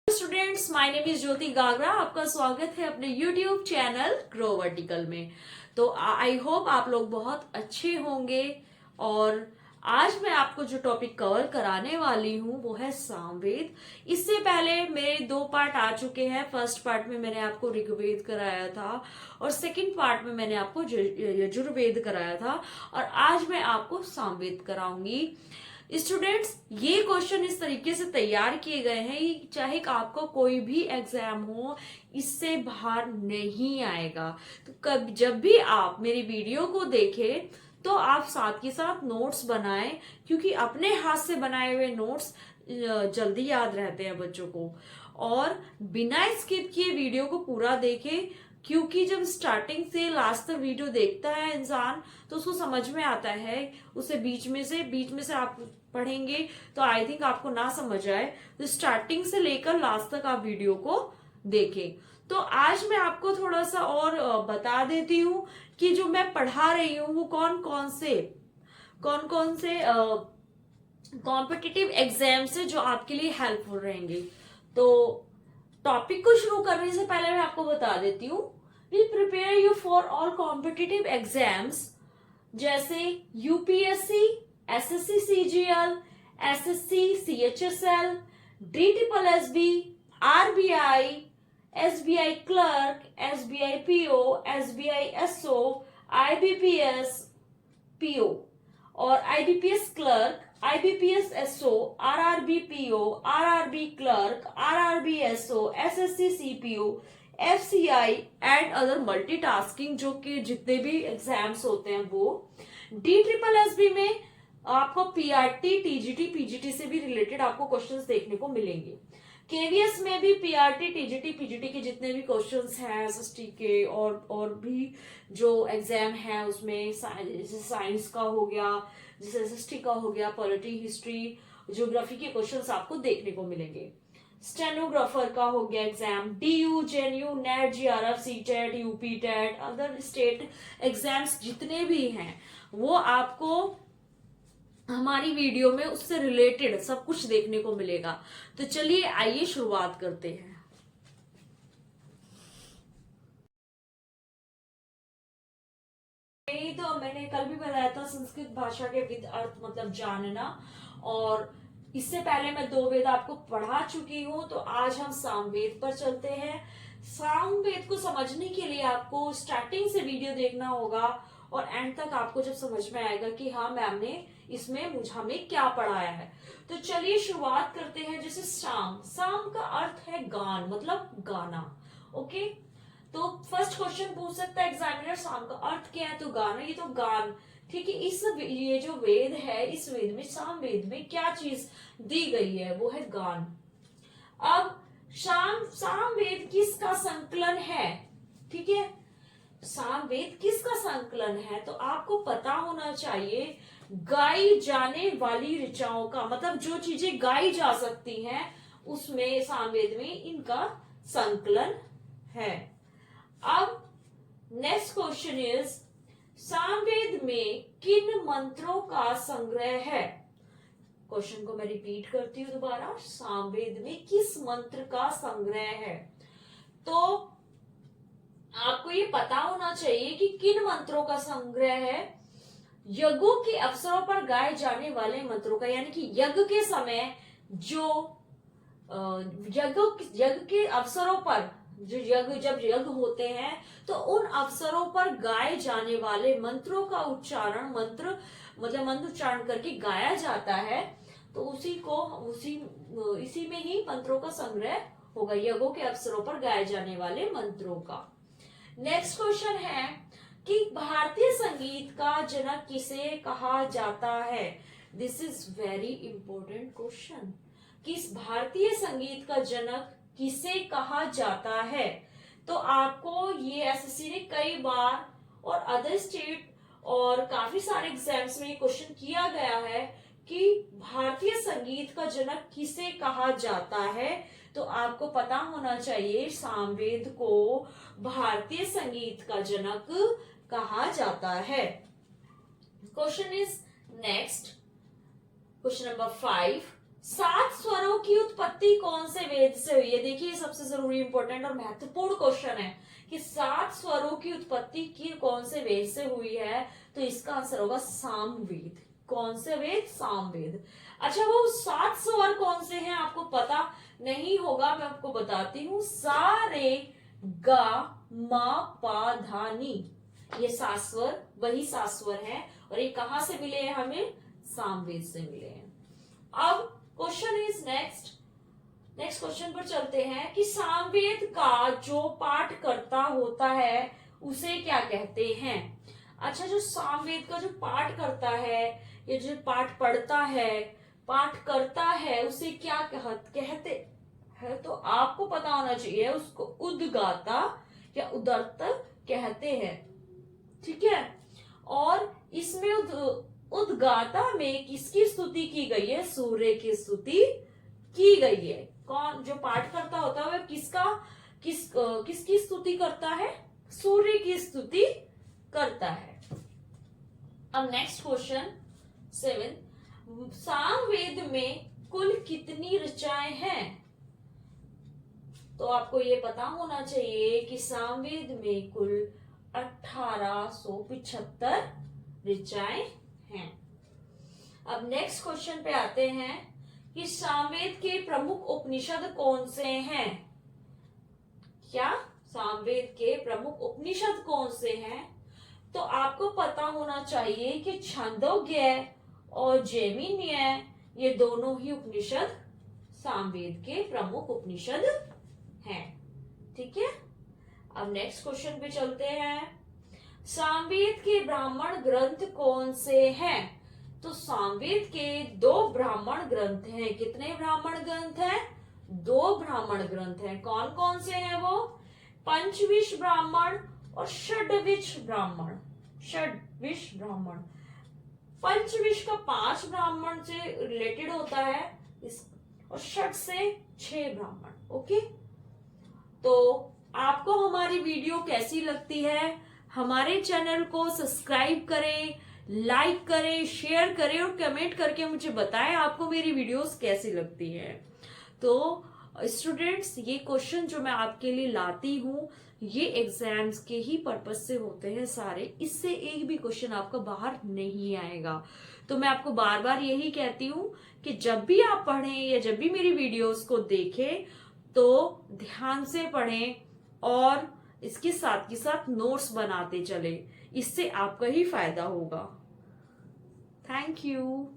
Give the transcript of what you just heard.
Students, my name is ज्योति गागरा। आपका स्वागत है अपने यूट्यूब चैनल ग्रो वर्टिकल में। तो आई होप आप लोग बहुत अच्छे होंगे। और आज मैं आपको जो टॉपिक कवर कराने वाली हूँ वो है सामवेद। इससे पहले मेरे 2 पार्ट आ चुके हैं। फर्स्ट पार्ट में मैंने आपको ऋग्वेद कराया था और सेकंड पार्ट में मैंने आपको यजुर्वेद कराया था, और आज मैं आपको सामवेद कराऊंगी। स्टूडेंट्स, ये क्वेश्चन इस तरीके से तैयार किए गए हैं कि चाहे आपको कोई भी एग्जाम हो, इससे बाहर नहीं आएगा। तो कब जब भी आप मेरी वीडियो को देखें तो आप साथ के साथ नोट्स बनाएं, क्योंकि अपने हाथ से बनाए हुए नोट्स जल्दी याद रहते हैं बच्चों को। और बिना स्किप किए वीडियो को पूरा देखें, क्योंकि जब स्टार्टिंग से लास्ट तक वीडियो देखता है इंसान तो उसको समझ में आता है। उसे बीच में से आप पढ़ेंगे तो आई थिंक आपको ना समझ आए। तो स्टार्टिंग से लेकर लास्ट तक आप वीडियो को देखें। तो आज मैं आपको थोड़ा सा और बता देती हूँ कि जो मैं पढ़ा रही हूँ वो कौन कौन से कॉम्पिटिटिव एग्जाम से जो आपके लिए हेल्पफुल रहेंगे। तो टॉपिक को शुरू करने से पहले मैं आपको बता देती हूँ, will prepare you for all competitive exams जैसे UPSC, SSC CGL, SSC CHSL, DTPSB, RBI, SBI clerk, SBI PO, SBI SO, IBPS PO और IBPS clerk, IBPS SO, RRB PO, RRB clerk, RRB SO, SSC CPO, FCI and other multitasking, जो कि जितने भी exams होते हैं वो। डीट्रिपलएसबी में आपको पीआरटी, टीजीटी, पीजीटी से भी रिलेटेड आपको क्वेश्चंस देखने को मिलेंगे। केवीएस में भी पीआरटी, टीजीटी, पीजीटी के जितने भी क्वेश्चंस हैं एसएसटी के और भी जो एग्जाम है उसमें, जैसे साइंस का हो गया, जैसे एसएसटी का हो गया, पॉलिटी, हिस्ट्री, ज्योग्राफी के क्वेश्चंस आपको देखने को मिलेंगे। स्टेनोग्राफर का हो गया exam, DU, JNU, NET, JRF, CTET, UP TET, other state exams जितने भी हैं वो आपको हमारी वीडियो में उससे रिलेटेड सब कुछ देखने को मिलेगा। तो चलिए आइए शुरुआत करते हैं। तो मैंने कल भी बताया था संस्कृत भाषा के विद अर्थ मतलब जानना, और इससे पहले मैं 2 वेद आपको पढ़ा चुकी हूं। तो आज हम सामवेद पर चलते हैं। सामवेद को समझने के लिए आपको स्टार्टिंग से वीडियो देखना होगा और एंड तक आपको जब समझ में आएगा कि हाँ मैम ने इसमें हमें क्या पढ़ाया है। तो चलिए शुरुआत करते हैं। जैसे साम का अर्थ है गान, मतलब गाना। ओके, तो फर्स्ट क्वेश्चन पूछ सकता है एग्जामिनर, साम का अर्थ क्या है? तो गाना, ये तो गान। ठीक है, ये जो वेद है, इस वेद में, साम वेद में क्या चीज दी गई है? वो है गान। अब साम वेद किसका संकलन है? ठीक है, सामवेद किसका संकलन है? तो आपको पता होना चाहिए गाई जाने वाली ऋचाओं का, मतलब जो चीजें गाई जा सकती हैं उसमें सामवेद में इनका संकलन है। अब नेक्स्ट क्वेश्चन इज, सामवेद में किन मंत्रों का संग्रह है? क्वेश्चन को मैं रिपीट करती हूं दोबारा, सामवेद में किस मंत्र का संग्रह है? तो आपको ये पता होना चाहिए कि किन मंत्रों का संग्रह है। यज्ञों के अवसरों पर गाए जाने वाले मंत्रों का, यानी कि यज्ञ के समय जो यज्ञ के अवसरों पर जब यज्ञ होते हैं तो उन अवसरों पर गाए जाने वाले मंत्रों का उच्चारण, मंत्र उच्चारण करके गाया जाता है। तो इसी में ही मंत्रों का संग्रह होगा, यज्ञों के अवसरों पर गाए जाने वाले मंत्रों का। नेक्स्ट क्वेश्चन है कि भारतीय संगीत का जनक किसे कहा जाता है? This is very important question. किस भारतीय संगीत का जनक किसे कहा जाता है? तो आपको ये एसएससी ने कई बार और अदर स्टेट और काफी सारे एग्जाम्स में क्वेश्चन किया गया है कि भारतीय संगीत का जनक किसे कहा जाता है। तो आपको पता होना चाहिए सामवेद को भारतीय संगीत का जनक कहा जाता है। Question is next, question number 5, सात स्वरों की उत्पत्ति कौन से वेद से हुई है? देखिए सबसे जरूरी इंपॉर्टेंट और महत्वपूर्ण क्वेश्चन है कि सात स्वरों की उत्पत्ति की कौन से वेद से हुई है, तो इसका आंसर होगा सामवेद। कौन से वेद? सामवेद। अच्छा, वो सात स्वर कौन से हैं आपको पता नहीं होगा, मैं आपको बताती हूँ। सा रे गा मा पा धा नी, ये सात स्वर वही सात स्वर है, और ये कहां से मिले हैं हमें? सामवेद से मिले हैं। अब क्वेश्चन इज नेक्स्ट क्वेश्चन पर चलते हैं कि सामवेद का जो पाठ करता होता है उसे क्या कहते हैं? अच्छा, जो सामवेद का जो पाठ करता है, ये जो पाठ पढ़ता है, पाठ करता है, उसे क्या कहते हैं? तो आपको पता होना चाहिए, उसको उद्गाता या उदर्त कहते हैं। ठीक है, और इसमें उद्गाता में किसकी स्तुति की गई है? सूर्य की स्तुति की गई है। कौन जो पाठ करता होता है वह किसकी स्तुति करता है? सूर्य की स्तुति करता है। अब नेक्स्ट क्वेश्चन 7, सामवेद में कुल कितनी ऋचाएं हैं? तो आपको ये पता होना चाहिए कि सामवेद में कुल 1875 ऋचाएं हैं। अब नेक्स्ट क्वेश्चन पे आते हैं कि सामवेद के प्रमुख उपनिषद कौन से हैं? क्या सामवेद के प्रमुख उपनिषद कौन से हैं? तो आपको पता होना चाहिए कि छंदोग्य और जैमिनीय, ये दोनों ही उपनिषद सामवेद के प्रमुख उपनिषद हैं। ठीक है, अब नेक्स्ट क्वेश्चन पे चलते हैं। सामवेद के ब्राह्मण ग्रंथ कौन से हैं? तो सामवेद के 2 ब्राह्मण ग्रंथ हैं। कितने ब्राह्मण ग्रंथ हैं? 2 ब्राह्मण ग्रंथ हैं। कौन कौन से हैं वो? पंचविश ब्राह्मण और षड्विश ब्राह्मण। षड्विश ब्राह्मण, पंचविश का 5 ब्राह्मण से रिलेटेड होता है और षड से 6 ब्राह्मण। ओके, तो आपको हमारी वीडियो कैसी लगती है? हमारे चैनल को सब्सक्राइब करें, लाइक करें, शेयर करें और कमेंट करके मुझे बताएं आपको मेरी वीडियोस कैसी लगती है। तो स्टूडेंट्स, ये क्वेश्चन जो मैं आपके लिए लाती हूँ ये एग्जाम्स के ही पर्पज से होते हैं सारे, इससे एक भी क्वेश्चन आपका बाहर नहीं आएगा। तो मैं आपको बार बार यही कहती हूँ कि जब भी आप पढ़ें या जब भी मेरी वीडियोस को देखें तो ध्यान से पढ़ें और इसके साथ नोट्स बनाते चले, इससे आपका ही फायदा होगा। Thank you.